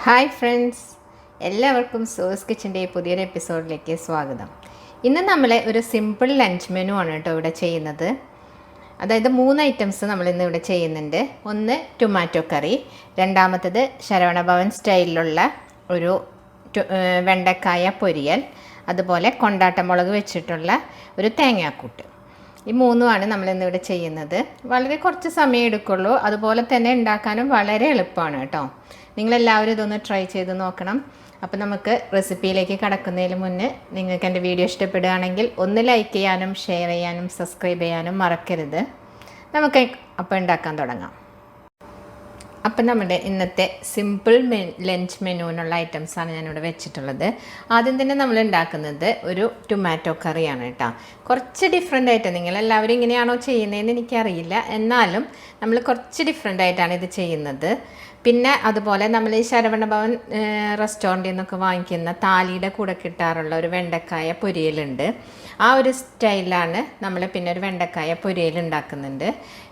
Hi friends, എല്ലാവർക്കും sauce കിച്ചൻ്റെ പുതിയൊരു എപ്പിസോഡിലേക്ക് സ്വാഗതം. ഇന്ന് നമ്മൾ ഒരു സിമ്പിൾ ലഞ്ച് മെനു ആണ് കേട്ടോ ഇവിടെ ചെയ്യുന്നത്. അതായത് 3 ഐറ്റംസ് നമ്മളിന്ന് ഇവിടെ ചെയ്യുന്നുണ്ട്. ഒന്ന് ടൊമാറ്റോ കറി, രണ്ടാമത്തത് ശരവണ ഭവൻ സ്റ്റൈലിലുള്ള ഒരു വെണ്ടക്കായ പൊരിയൽ, അതുപോലെ കൊണ്ടാട്ടമുളക് വെച്ചിട്ടുള്ള ഒരു തേങ്ങാക്കൂട്ട്. ഈ 3ആണ് നമ്മളിന്നിവിടെ ചെയ്യുന്നത്. വളരെ കുറച്ച് സമയം എടുക്കുള്ളൂ, അതുപോലെ തന്നെ ഉണ്ടാക്കാനും വളരെ എളുപ്പമാണ് കേട്ടോ. നിങ്ങളെല്ലാവരും ഇതൊന്ന് ട്രൈ ചെയ്ത് നോക്കണം. അപ്പോൾ നമുക്ക് റെസിപ്പിയിലേക്ക് കടക്കുന്നതിന് മുന്നേ നിങ്ങൾക്ക് എൻ്റെ വീഡിയോ ഇഷ്ടപ്പെടുകയാണെങ്കിൽ ഒന്ന് ലൈക്ക് ചെയ്യാനും ഷെയർ ചെയ്യാനും സബ്സ്ക്രൈബ് ചെയ്യാനും മറക്കരുത്. നമുക്ക് അപ്പോൾ ഉണ്ടാക്കാൻ തുടങ്ങാം. അപ്പം നമ്മുടെ ഇന്നത്തെ സിമ്പിൾ ലഞ്ച് മെനുവിനുള്ള ഐറ്റംസാണ് ഞാനിവിടെ വെച്ചിട്ടുള്ളത്. ആദ്യം തന്നെ നമ്മൾ ഉണ്ടാക്കുന്നത് ഒരു ടൊമാറ്റോ കറിയാണ് കേട്ടോ. കുറച്ച് ഡിഫറെൻ്റ് ആയിട്ട്, നിങ്ങളെല്ലാവരും ഇങ്ങനെയാണോ ചെയ്യുന്നതെന്ന് എനിക്കറിയില്ല, എന്നാലും നമ്മൾ കുറച്ച് ഡിഫറെൻ്റ് ആയിട്ടാണ് ഇത് ചെയ്യുന്നത്. പിന്നെ അതുപോലെ നമ്മൾ ഈ ശരവണ ഭവൻ റെസ്റ്റോറൻറ്റിൽ നിന്നൊക്കെ വാങ്ങിക്കുന്ന താലിയുടെ കൂടെ കിട്ടാറുള്ള ഒരു വെണ്ടക്കായ പൊരിയലുണ്ട്. ആ ഒരു സ്റ്റൈലാണ് നമ്മൾ പിന്നെ ഒരു വെണ്ടക്കായ പൊരിയൽ ഉണ്ടാക്കുന്നുണ്ട്.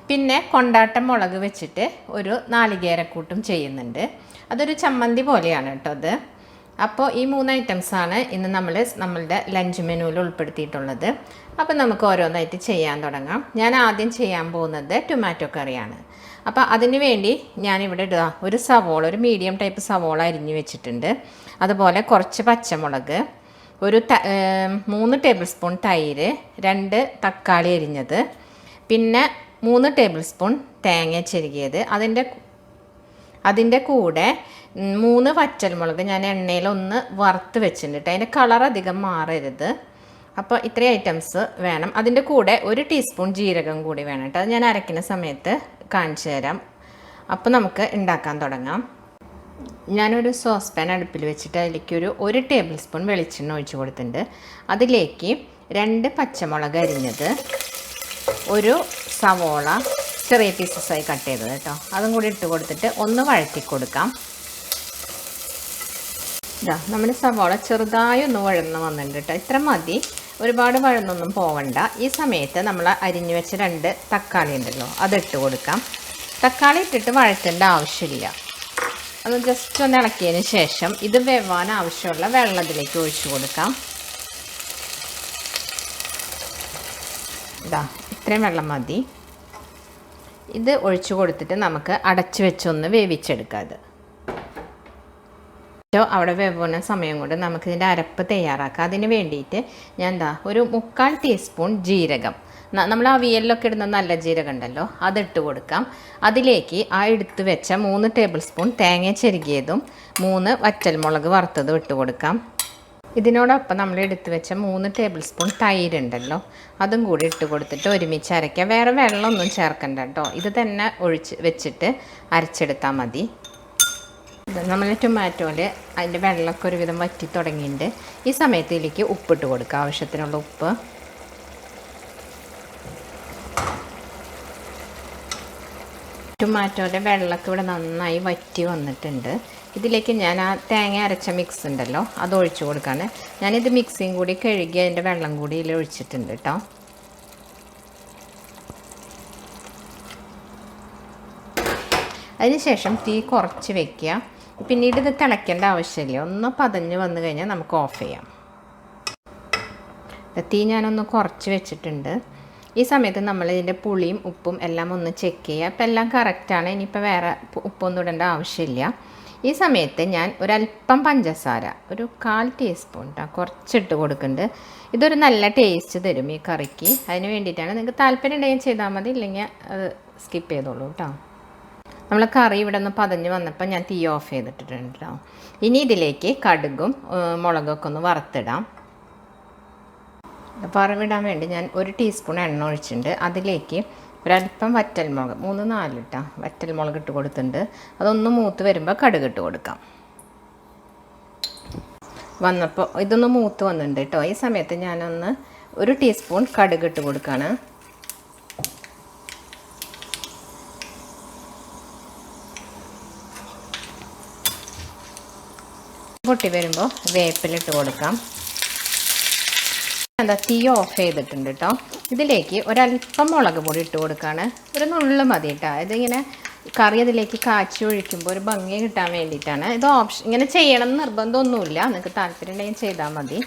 പിന്നെ കൊണ്ടാട്ടം മുളക് വെച്ചിട്ട് ഒരു നാളികേരക്കൂട്ടും ചെയ്യുന്നുണ്ട്. അതൊരു ചമ്മന്തി പോലെയാണ് കേട്ടോ അത്. അപ്പോൾ ഈ 3 ഐറ്റംസാണ് ഇന്ന് നമ്മളുടെ ലഞ്ച് മെനുവിൽ ഉൾപ്പെടുത്തിയിട്ടുള്ളത്. അപ്പോൾ നമുക്ക് ഓരോന്നായിട്ട് ചെയ്യാൻ തുടങ്ങാം. ഞാൻ ആദ്യം ചെയ്യാൻ പോകുന്നത് ടൊമാറ്റോ കറിയാണ്. അപ്പോൾ അതിന് വേണ്ടി ഞാനിവിടെ ഒരു സവോള, ഒരു മീഡിയം ടൈപ്പ് സവോള അരിഞ്ഞ് വെച്ചിട്ടുണ്ട്. അതുപോലെ കുറച്ച് പച്ചമുളക്, ഒരു 3 ടേബിൾ സ്പൂൺ തൈര്, 2 തക്കാളി അരിഞ്ഞത്, പിന്നെ 3 ടേബിൾ സ്പൂൺ തേങ്ങ ചിരകിയത്, അതിൻ്റെ കൂടെ 3 വറ്റൽമുളക് ഞാൻ എണ്ണയിലൊന്ന് വറുത്ത് വെച്ചിട്ടുണ്ട്. അതിൻ്റെ കളർ അധികം മാറരുത്. അപ്പോൾ ഇത്രയും ഐറ്റംസ് വേണം. അതിൻ്റെ കൂടെ 1 ടീസ്പൂൺ ജീരകം കൂടി വേണം കേട്ടോ. അത് ഞാൻ അരയ്ക്കുന്ന സമയത്ത് കാണിച്ചു തരാം. അപ്പോൾ നമുക്ക് ഉണ്ടാക്കാൻ തുടങ്ങാം. ഞാനൊരു സോസ് പാൻ അടുപ്പിൽ വെച്ചിട്ട് അതിലേക്ക് 1 ടേബിൾ സ്പൂൺ വെളിച്ചെണ്ണ ഒഴിച്ച് കൊടുത്തിട്ടുണ്ട്. അതിലേക്ക് 2 പച്ചമുളക് അരിഞ്ഞത്, ഒരു സവോള ചെറിയ പീസസായി കട്ട് ചെയ്തത് കേട്ടോ, അതും കൂടി ഇട്ട് കൊടുത്തിട്ട് ഒന്ന് വഴറ്റി കൊടുക്കാം. നമ്മുടെ സവോള ചെറുതായി ഒന്ന് വഴന്ന് വന്നിട്ടുണ്ട് കേട്ടോ. ഇത്ര മതി, ഒരുപാട് വഴന്നൊന്നും പോവണ്ട. ഈ സമയത്ത് നമ്മൾ അരിഞ്ഞു വെച്ച 2 തക്കാളി ഉണ്ടല്ലോ, അതിട്ട് കൊടുക്കാം. തക്കാളി ഇട്ടിട്ട് വഴറ്റേണ്ട ആവശ്യമില്ല. അത് ജസ്റ്റ് ഒന്ന് ഇളക്കിയതിന് ശേഷം ഇത് വേവാൻ ആവശ്യമുള്ള വെള്ളം ഇതിലേക്ക് ഒഴിച്ചു കൊടുക്കാം. ഇത്രയും വെള്ളം മതി. ഇത് ഒഴിച്ചു കൊടുത്തിട്ട് നമുക്ക് അടച്ചു വെച്ചൊന്ന് വേവിച്ചെടുക്കാം. ഇത് അവിടെ വേവുന്ന സമയം കൊണ്ട് നമുക്കിതിൻ്റെ അരപ്പ് തയ്യാറാക്കാം. അതിന് വേണ്ടിയിട്ട് ഞാൻ ഒരു 3/4 ടീസ്പൂൺ ജീരകം, നമ്മൾ അവിയലിലൊക്കെ ഇടുന്ന നല്ല ജീരകം ഉണ്ടല്ലോ, അതിട്ട് കൊടുക്കാം. അതിലേക്ക് ആ എടുത്ത് വെച്ച 3 ടേബിൾ സ്പൂൺ തേങ്ങ ചെരുകിയതും 3 വറ്റൽമുളക് വറുത്തതും ഇട്ട് കൊടുക്കാം. ഇതിനോടൊപ്പം നമ്മൾ എടുത്ത് വെച്ച 3 ടേബിൾ സ്പൂൺ തൈര് ഉണ്ടല്ലോ, അതും കൂടി ഇട്ട് കൊടുത്തിട്ട് ഒരുമിച്ച് അരയ്ക്കാം. വേറെ വെള്ളമൊന്നും ചേർക്കണ്ട കേട്ടോ, ഇത് തന്നെ ഒഴിച്ച് വെച്ചിട്ട് അരച്ചെടുത്താൽ മതി. നമ്മൾ ടൊമാറ്റോയിൽ അതിൻ്റെ വെള്ളമൊക്കെ ഒരുവിധം വറ്റി തുടങ്ങിയിട്ടുണ്ട്. ഈ സമയത്ത് ഇതിലേക്ക് ഉപ്പിട്ട് കൊടുക്കുക, ആവശ്യത്തിനുള്ള ഉപ്പ്. ടൊമാറ്റോയുടെ വെള്ളമൊക്കെ ഇവിടെ നന്നായി വറ്റി വന്നിട്ടുണ്ട്. ഇതിലേക്ക് ഞാൻ ആ തേങ്ങ അരച്ച മിക്സ് ഉണ്ടല്ലോ, അത് ഒഴിച്ചു കൊടുക്കുകയാണ്. ഞാനിത് മിക്സിയും കൂടി കഴുകി അതിൻ്റെ വെള്ളം കൂടി ഇതിൽ ഒഴിച്ചിട്ടുണ്ട് കേട്ടോ. അതിനുശേഷം തീ കുറച്ച് വയ്ക്കുക. പിന്നീട് ഇത് തിളയ്ക്കേണ്ട ആവശ്യമില്ല, ഒന്ന് പതഞ്ഞ് വന്നു കഴിഞ്ഞാൽ നമുക്ക് ഓഫ് ചെയ്യാം. തീ ഞാനൊന്ന് കുറച്ച് വെച്ചിട്ടുണ്ട്. ഈ സമയത്ത് നമ്മൾ ഇതിൻ്റെ പുളിയും ഉപ്പും എല്ലാം ഒന്ന് ചെക്ക് ചെയ്യുക. അപ്പോൾ എല്ലാം കറക്റ്റാണ്, ഇനിയിപ്പോൾ വേറെ ഉപ്പൊന്നും ഇടേണ്ട ആവശ്യമില്ല. ഈ സമയത്ത് ഞാൻ ഒരല്പം പഞ്ചസാര, ഒരു 1/4 ടീസ്പൂൺ കുറച്ചിട്ട് കൊടുക്കുന്നുണ്ട്. ഇതൊരു നല്ല ടേസ്റ്റ് തരും ഈ കറിക്ക്. അതിന് വേണ്ടിയിട്ടാണ്. നിങ്ങൾക്ക് താല്പര്യം ഉണ്ടെങ്കിൽ ചെയ്താൽ മതി, ഇല്ലെങ്കിൽ അത് സ്കിപ്പ് ചെയ്തോളൂ കേട്ടോ. നമ്മൾ കറി ഇവിടെ ഒന്ന് പതഞ്ഞ് വന്നപ്പോൾ ഞാൻ തീ ഓഫ് ചെയ്തിട്ടുണ്ട് കേട്ടോ. ഇനി ഇതിലേക്ക് കടുകും മുളകൊക്കെ ഒന്ന് വറുത്തിടാം. വറവിടാൻ വേണ്ടി ഞാൻ 1 ടീസ്പൂൺ എണ്ണ ഒഴിച്ചിട്ടുണ്ട്. അതിലേക്ക് ഒരല്പം വറ്റൽമുളക്, 3-4 ഇട്ടാ വറ്റൽമുളക് ഇട്ട് കൊടുത്തിട്ടുണ്ട്. അതൊന്ന് മൂത്ത് വരുമ്പോൾ കടുക് ഇട്ട് കൊടുക്കാം. വന്നപ്പോൾ ഇതൊന്ന് മൂത്ത് വന്നിട്ടുണ്ട് കേട്ടോ. ഈ സമയത്ത് ഞാനൊന്ന് 1 ടീസ്പൂൺ കടുക് ഇട്ട് കൊടുക്കുകയാണ്. പൊട്ടി വരുമ്പോൾ വേപ്പിലിട്ട് കൊടുക്കാം. തീ ഓഫ് ചെയ്തിട്ടുണ്ട് കേട്ടോ. ഇതിലേക്ക് ഒരല്പം മുളക് പൊടി ഇട്ട് കൊടുക്കുകയാണ്. ഒരു നുള്ളു മതി കേട്ടോ. ഇതിങ്ങനെ കറി അതിലേക്ക് കാച്ചി ഒഴിക്കുമ്പോൾ ഒരു ഭംഗി കിട്ടാൻ വേണ്ടിയിട്ടാണ്. ഇത് ഓപ്ഷൻ, ഇങ്ങനെ ചെയ്യണം എന്ന് നിർബന്ധമൊന്നുമില്ല, നിങ്ങൾക്ക് താല്പര്യം ഉണ്ടെങ്കിൽ ചെയ്താൽ മതി.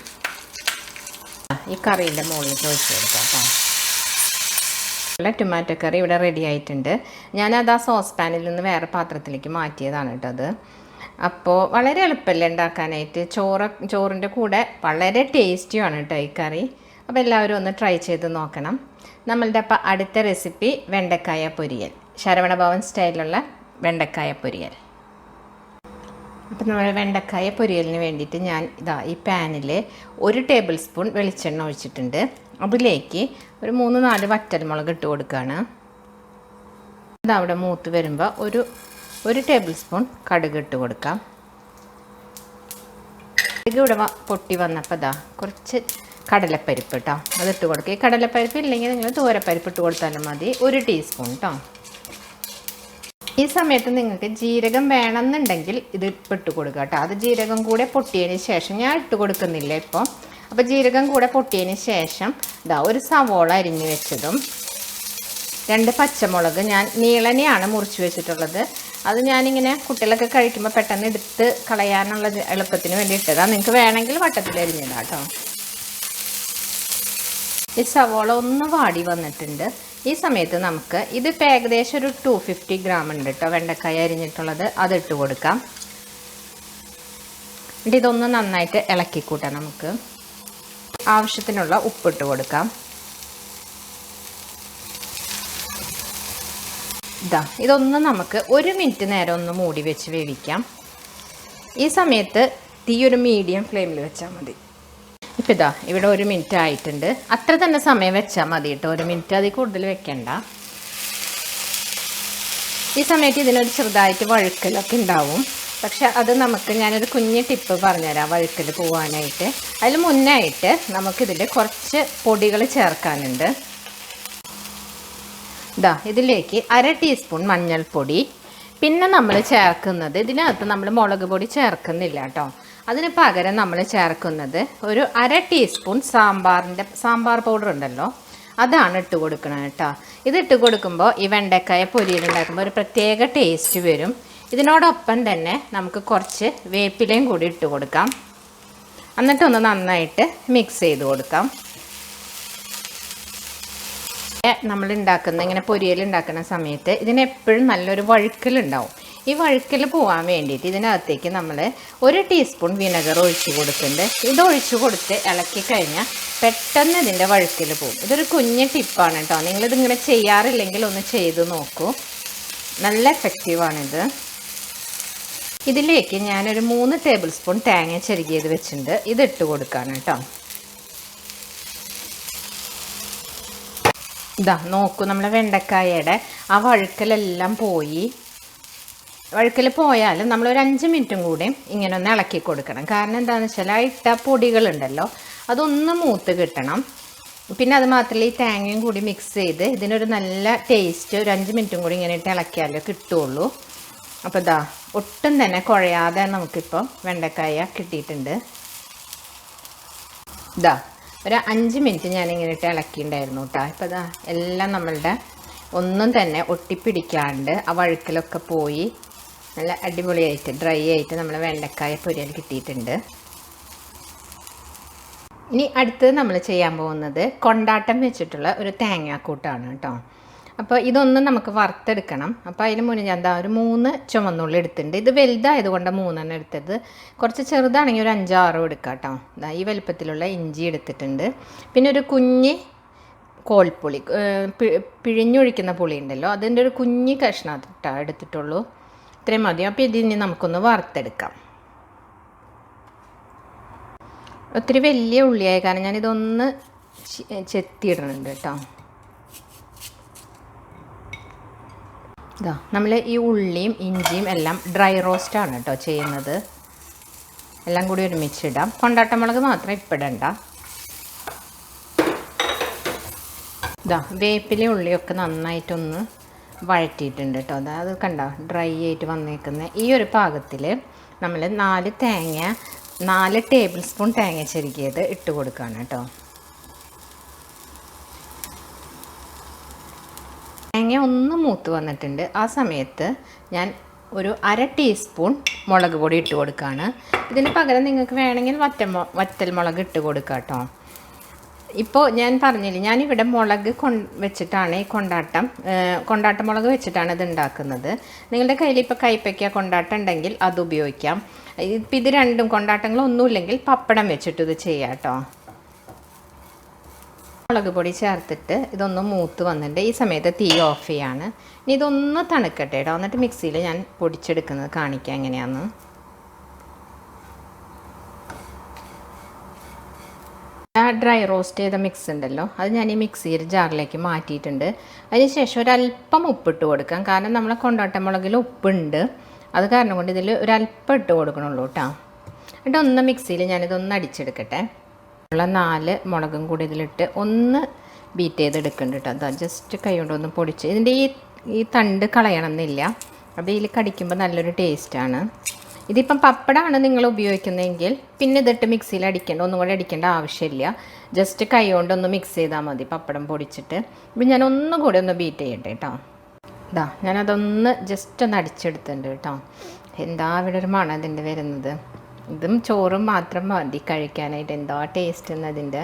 ഈ കറീൻ്റെ മുകളിലേക്ക് ഒഴിച്ച് കൊടുക്കാം കേട്ടോ. ടൊമാറ്റോ കറി ഇവിടെ റെഡി ആയിട്ടുണ്ട്. ഞാനത് ആ സോസ് പാനിൽ നിന്ന് വേറെ പാത്രത്തിലേക്ക് മാറ്റിയതാണ് കേട്ടോ അത്. അപ്പോൾ വളരെ എളുപ്പമല്ലേ ഉണ്ടാക്കാനായിട്ട്. ചോറിൻ്റെ കൂടെ വളരെ ടേസ്റ്റിയാണ് കേട്ടോ ഈ കറി. അപ്പോൾ എല്ലാവരും ഒന്ന് ട്രൈ ചെയ്ത് നോക്കണം. നമ്മളുടെ അപ്പോൾ അടുത്ത റെസിപ്പി വെണ്ടക്കായ പൊരിയൽ, ശരവണ ഭവൻ സ്റ്റൈലിലുള്ള വെണ്ടക്കായ പൊരിയൽ. അപ്പോൾ നമ്മൾ വെണ്ടക്കായ പൊരിയലിന് വേണ്ടിയിട്ട് ഞാൻ ഈ പാനിൽ 1 ടേബിൾ സ്പൂൺ വെളിച്ചെണ്ണ ഒഴിച്ചിട്ടുണ്ട്. അതിലേക്ക് ഒരു 3-4 വറ്റൽമുളക് ഇട്ട് കൊടുക്കുകയാണ്. അതവിടെ മൂത്ത് വരുമ്പോൾ ഒരു ടേബിൾ സ്പൂൺ കടുക് ഇട്ട് കൊടുക്കാം. കടുക് ഇവിടെ പൊട്ടി വന്നപ്പോൾ കുറച്ച് കടലപ്പരിപ്പ് കേട്ടോ, അതിട്ട് കൊടുക്കുക. ഈ കടലപ്പരിപ്പ് ഇല്ലെങ്കിൽ നിങ്ങൾ തോരപ്പരിപ്പ് ഇട്ട് കൊടുത്താലും മതി. 1 ടീസ്പൂൺ കേട്ടോ. ഈ സമയത്ത് നിങ്ങൾക്ക് ജീരകം വേണമെന്നുണ്ടെങ്കിൽ ഇത് ഇട്ട് കൊടുക്കുക കേട്ടോ. അത് ജീരകം കൂടെ പൊട്ടിയതിന് ശേഷം, ഞാൻ ഇട്ട് കൊടുക്കുന്നില്ല ഇപ്പോൾ. അപ്പോൾ ജീരകം കൂടെ പൊട്ടിയതിന് ശേഷം ഒരു സവോള അരിഞ്ഞ് വെച്ചതും 2 പച്ചമുളക് ഞാൻ നീളനെയാണ് മുറിച്ച് വെച്ചിട്ടുള്ളത്. അത് ഞാനിങ്ങനെ കുട്ടികളൊക്കെ കഴിക്കുമ്പോൾ പെട്ടെന്ന് എടുത്ത് കളയാനുള്ള എളുപ്പത്തിന് വേണ്ടി ഇട്ടതാണ്. നിങ്ങൾക്ക് വേണമെങ്കിൽ വട്ടത്തിൽ അരിഞ്ഞിടാം കേട്ടോ. ഈ സവോള ഒന്ന് വാടി വന്നിട്ടുണ്ട്. ഈ സമയത്ത് നമുക്ക് ഇതിപ്പോൾ ഏകദേശം ഒരു 250 ഗ്രാം ഉണ്ട് കേട്ടോ വെണ്ടക്കായ അരിഞ്ഞിട്ടുള്ളത്. അതിട്ട് കൊടുക്കാം. എന്നിട്ട് ഇതൊന്ന് നന്നായിട്ട് ഇളക്കിക്കൂട്ടാം. നമുക്ക് ആവശ്യത്തിനുള്ള ഉപ്പിട്ട് കൊടുക്കാം. ഇതൊന്ന് നമുക്ക് 1 മിനിറ്റ് നേരം ഒന്ന് മൂടി വെച്ച് വേവിക്കാം. ഈ സമയത്ത് തീ ഒരു മീഡിയം ഫ്ലെയിമിൽ വെച്ചാൽ മതി. ഇപ്പോൾ ഇവിടെ 1 മിനിറ്റ് ആയിട്ടുണ്ട്. അത്ര തന്നെ സമയം വെച്ചാൽ മതി കേട്ടോ. 1 മിനിറ്റ് അതിൽ കൂടുതൽ വെക്കണ്ട. ഈ സമയത്ത് ഇതിനൊരു ചെറുതായിട്ട് വഴുക്കലൊക്കെ ഉണ്ടാവും. പക്ഷെ അത് ഞാനൊരു കുഞ്ഞ് ടിപ്പ് പറഞ്ഞുതരാം വഴുക്കൽ പോകാനായിട്ട്. അതിൽ മുന്നായിട്ട് നമുക്കിതിൽ കുറച്ച് പൊടികൾ ചേർക്കാനുണ്ട്. ഇതിലേക്ക് 1/2 ടീസ്പൂൺ മഞ്ഞൾപ്പൊടി. പിന്നെ നമ്മൾ ചേർക്കുന്നത്, ഇതിനകത്ത് നമ്മൾ മുളക് പൊടി ചേർക്കുന്നില്ല കേട്ടോ. അതിന് പകരം നമ്മൾ ചേർക്കുന്നത് ഒരു 1/2 ടീസ്പൂൺ സാമ്പാർ പൗഡർ ഉണ്ടല്ലോ, അതാണ് ഇട്ട് കൊടുക്കണം കേട്ടോ. ഇതിട്ട് കൊടുക്കുമ്പോൾ ഈ വെണ്ടക്കായ പൊരിയിലുണ്ടാക്കുമ്പോൾ ഒരു പ്രത്യേക ടേസ്റ്റ് വരും. ഇതിനോടൊപ്പം തന്നെ നമുക്ക് കുറച്ച് വേപ്പിലയും കൂടി ഇട്ട് കൊടുക്കാം. എന്നിട്ടൊന്ന് നന്നായിട്ട് മിക്സ് ചെയ്ത് കൊടുക്കാം. നമ്മൾ ഇങ്ങനെ പൊരിയൽ ഉണ്ടാക്കുന്ന സമയത്ത് ഇതിനെപ്പോഴും നല്ലൊരു വഴുക്കലുണ്ടാവും. ഈ വഴുക്കൽ പോകാൻ വേണ്ടിയിട്ട് ഇതിനകത്തേക്ക് നമ്മൾ 1 ടീസ്പൂൺ വിനെഗർ ഒഴിച്ച് കൊടുക്കുന്നുണ്ട്. ഇത് ഒഴിച്ച് കൊടുത്ത് ഇളക്കി കഴിഞ്ഞാൽ പെട്ടെന്ന് ഇതിൻ്റെ വഴുക്കൽ പോകും. ഇതൊരു കുഞ്ഞ് ടിപ്പാണ് കേട്ടോ. നിങ്ങളിതിങ്ങനെ ചെയ്യാറില്ലെങ്കിൽ ഒന്ന് ചെയ്ത് നോക്കൂ, നല്ല എഫക്റ്റീവാണിത്. ഇതിലേക്ക് ഞാനൊരു 3 ടേബിൾ സ്പൂൺ തേങ്ങ ചെറുകിയത് വെച്ചിട്ടുണ്ട്. ഇതിട്ട് കൊടുക്കാണ് കേട്ടോ. നോക്കൂ, നമ്മളെ വെണ്ടക്കായയുടെ ആ വഴുക്കലെല്ലാം പോയി. വഴുക്കൽ പോയാലും നമ്മളൊരു 5 മിനിറ്റും കൂടി ഇങ്ങനെ ഒന്ന് ഇളക്കി കൊടുക്കണം. കാരണം എന്താണെന്ന് വെച്ചാൽ ആ ഇട്ട പൊടികളുണ്ടല്ലോ അതൊന്ന് മൂത്ത് കിട്ടണം. പിന്നെ അത് മാത്രമല്ല, ഈ തേങ്ങയും കൂടി മിക്സ് ചെയ്ത് ഇതിനൊരു നല്ല ടേസ്റ്റ് ഒരു 5 മിനിറ്റും കൂടി ഇങ്ങനെ ഇട്ട് ഇളക്കിയാലേ കിട്ടുള്ളൂ. അപ്പോൾ ഒട്ടും തന്നെ കുഴയാതെ നമുക്കിപ്പോൾ വെണ്ടക്കായ കിട്ടിയിട്ടുണ്ട്. ഒരു 5 മിനിറ്റ് ഞാനിങ്ങനെ ഇട്ട് ഇളക്കിയിട്ടുണ്ടായിരുന്നു കേട്ടോ. ഇപ്പോൾ എല്ലാം നമ്മളുടെ ഒന്നും തന്നെ ഒട്ടിപ്പിടിക്കാണ്ട് ആ വഴുക്കലൊക്കെ പോയി നല്ല അടിപൊളിയായിട്ട് ഡ്രൈ ആയിട്ട് നമ്മൾ വെണ്ടക്കായ പൊരിയൽ കിട്ടിയിട്ടുണ്ട്. ഇനി അടുത്തത് നമ്മൾ ചെയ്യാൻ പോകുന്നത് കൊണ്ടാട്ടം വെച്ചിട്ടുള്ള ഒരു തേങ്ങാക്കൂട്ടാണ് കേട്ടോ. അപ്പോൾ ഇതൊന്നും നമുക്ക് വറുത്തെടുക്കണം. അപ്പോൾ അതിന് മുന്നേ ഞാൻ ഒരു 3 ചുവന്നുള്ളി എടുത്തിട്ടുണ്ട്. ഇത് വലുതായതുകൊണ്ട് 3 എടുത്തത്. കുറച്ച് ചെറുതാണെങ്കിൽ ഒരു 5-6 എടുക്കാം കേട്ടോ. ഈ വലുപ്പത്തിലുള്ള ഇഞ്ചി എടുത്തിട്ടുണ്ട്. പിന്നെ ഒരു കുഞ്ഞ് കോൽപ്പുളി, പിഴിഞ്ഞൊഴിക്കുന്ന പുളി ഉണ്ടല്ലോ, അതിൻ്റെ ഒരു കുഞ്ഞ് കഷ്ണം എടുത്തിട്ടുള്ളൂ. ഇത്രയും മതി. അപ്പോൾ ഇതിന് നമുക്കൊന്ന് വറുത്തെടുക്കാം. ഒത്തിരി വലിയ ഉള്ളിയായ കാരണം ഞാനിതൊന്ന് ചെത്തിയിടുന്നുണ്ട് കേട്ടോ. നമ്മൾ ഈ ഉള്ളിയും ഇഞ്ചിയും എല്ലാം ഡ്രൈ റോസ്റ്റാണ് കേട്ടോ ചെയ്യുന്നത്. എല്ലാം കൂടി ഒരുമിച്ചിടാം. കൊണ്ടാട്ടമുളക് മാത്രം ഇപ്പിടണ്ട. വേപ്പില ഉള്ളിയൊക്കെ നന്നായിട്ടൊന്ന് വഴറ്റിയിട്ടുണ്ട് കേട്ടോ. അത് കണ്ടോ, ഡ്രൈ ആയിട്ട് വന്നേക്കുന്ന ഈ ഒരു പാകത്തിൽ നമ്മൾ 4 ടേബിൾ സ്പൂൺ തേങ്ങ ചെരുകിയത് ഇട്ട് കൊടുക്കുകയാണ് കേട്ടോ. തേങ്ങ ഒന്ന് മൂത്ത് വന്നിട്ടുണ്ട്. ആ സമയത്ത് ഞാൻ ഒരു 1/2 ടീസ്പൂൺ മുളക് പൊടി ഇട്ട് കൊടുക്കുകയാണ്. ഇതിന് പകരം നിങ്ങൾക്ക് വേണമെങ്കിൽ വറ്റൽ മുളക് ഇട്ട് കൊടുക്കാം കേട്ടോ. ഇപ്പോൾ ഞാൻ പറഞ്ഞില്ലേ, ഞാനിവിടെ മുളക് വെച്ചിട്ടാണ് ഈ കൊണ്ടാട്ട മുളക് വെച്ചിട്ടാണ് ഇത് ഉണ്ടാക്കുന്നത്. നിങ്ങളുടെ കയ്യിൽ ഇപ്പോൾ കൈപ്പയ്ക്ക കൊണ്ടാട്ടം ഉണ്ടെങ്കിൽ അത് ഉപയോഗിക്കാം. ഇപ്പം ഇത് രണ്ടും കൊണ്ടാട്ടങ്ങളൊന്നുമില്ലെങ്കിൽ പപ്പടം വെച്ചിട്ട് ഇത് ചെയ്യാം കേട്ടോ. മുളക് പൊടി ചേർത്തിട്ട് ഇതൊന്ന് മൂത്ത് വന്നിട്ട് ഈ സമയത്ത് തീ ഓഫ് ചെയ്യാണ്. ഇനി ഇതൊന്ന് തണുക്കട്ടെ കേട്ടോ. എന്നിട്ട് മിക്സിയിൽ ഞാൻ പൊടിച്ചെടുക്കുന്നത് കാണിക്കാം എങ്ങനെയാണെന്ന്. ആ ഡ്രൈ റോസ്റ്റ് ചെയ്ത മിക്സ് ഉണ്ടല്ലോ, അത് ഞാൻ ഈ മിക്സിയുടെ ജാറിലേക്ക് മാറ്റിയിട്ടുണ്ട്. അതിന് ശേഷം ഒരല്പം ഉപ്പിട്ട് കൊടുക്കാം. കാരണം നമ്മളെ കൊണ്ടാട്ട മുളകിൽ ഉപ്പുണ്ട്, അത് കാരണം കൊണ്ട് ഇതിൽ ഒരല്പം ഇട്ട് കൊടുക്കണുള്ളൂ കേട്ടോ. എന്നിട്ട് ഒന്ന് മിക്സിയിൽ ഞാനിതൊന്ന് അടിച്ചെടുക്കട്ടെ. ഉള്ള 4 മുളകും കൂടി ഇതിലിട്ട് ഒന്ന് ബീറ്റ് ചെയ്തെടുക്കുന്നുണ്ട് കേട്ടോ. അതാ ജസ്റ്റ് കൈ കൊണ്ടൊന്ന് പൊടിച്ച്. ഇതിൻ്റെ ഈ തണ്ട് കളയണമെന്നില്ല, അപ്പോൾ ഇതിൽ കടിക്കുമ്പോൾ നല്ലൊരു ടേസ്റ്റാണ്. ഇതിപ്പം പപ്പടമാണ് നിങ്ങൾ ഉപയോഗിക്കുന്നതെങ്കിൽ പിന്നെ ഇതിട്ട് മിക്സിയിൽ ഒന്നും കൂടെ അടിക്കേണ്ട ആവശ്യമില്ല. ജസ്റ്റ് കൈ കൊണ്ടൊന്ന് മിക്സ് ചെയ്താൽ മതി പപ്പടം പൊടിച്ചിട്ട്. ഇപ്പം ഞാൻ ഒന്നും കൂടെ ഒന്ന് ബീറ്റ് ചെയ്യട്ടെ കേട്ടോ. ഇതാ ഞാനതൊന്ന് ജസ്റ്റ് ഒന്ന് അടിച്ചെടുത്തിട്ടുണ്ട് കേട്ടോ. എന്താ ഇവിടെ ഒരു മണം ഇതിൻ്റെ വരുന്നത്. ഇതും ചോറും മാത്രം മതി കഴിക്കാനായിട്ട്. എന്താ ടേസ്റ്റ് എന്നതിൻ്റെ.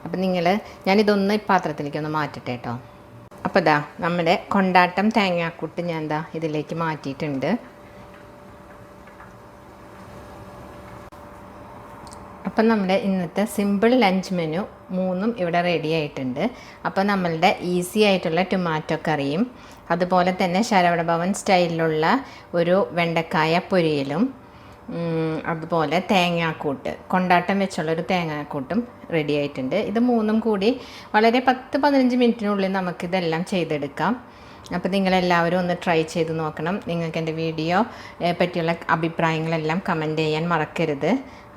അപ്പം ഞാനിതൊന്ന് ഈ പാത്രത്തിലേക്കൊന്ന് മാറ്റട്ടെ കേട്ടോ. അപ്പോൾ ഇതാ നമ്മുടെ കൊണ്ടാട്ടം തേങ്ങാക്കൂട്ട് ഞാൻ ഇതിലേക്ക് മാറ്റിയിട്ടുണ്ട്. അപ്പം നമ്മുടെ ഇന്നത്തെ സിമ്പിൾ ലഞ്ച് മെനു 3 ഇവിടെ റെഡി ആയിട്ടുണ്ട്. അപ്പോൾ നമ്മളുടെ ഈസി ആയിട്ടുള്ള ടൊമാറ്റോ കറിയും അതുപോലെ തന്നെ ശരവണ ഭവൻ സ്റ്റൈലിലുള്ള ഒരു വെണ്ടക്കായ പൊരിയലും അതുപോലെ തേങ്ങാക്കൂട്ട് കൊണ്ടാട്ടം വെച്ചുള്ളൊരു തേങ്ങാക്കൂട്ടും റെഡി ആയിട്ടുണ്ട്. ഇത് 3 കൂടി വളരെ 10-15 മിനിറ്റിനുള്ളിൽ നമുക്കിതെല്ലാം ചെയ്തെടുക്കാം. അപ്പോൾ നിങ്ങളെല്ലാവരും ഒന്ന് ട്രൈ ചെയ്ത് നോക്കണം. നിങ്ങൾക്ക് എൻ്റെ വീഡിയോ പറ്റിയുള്ള അഭിപ്രായങ്ങളെല്ലാം കമൻറ്റ് ചെയ്യാൻ മറക്കരുത്.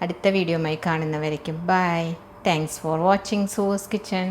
അടുത്ത വീഡിയോയുമായി കാണുന്നവരേക്കും ബൈ. താങ്ക്സ് ഫോർ വാച്ചിങ് സൂസ് കിച്ചൺ.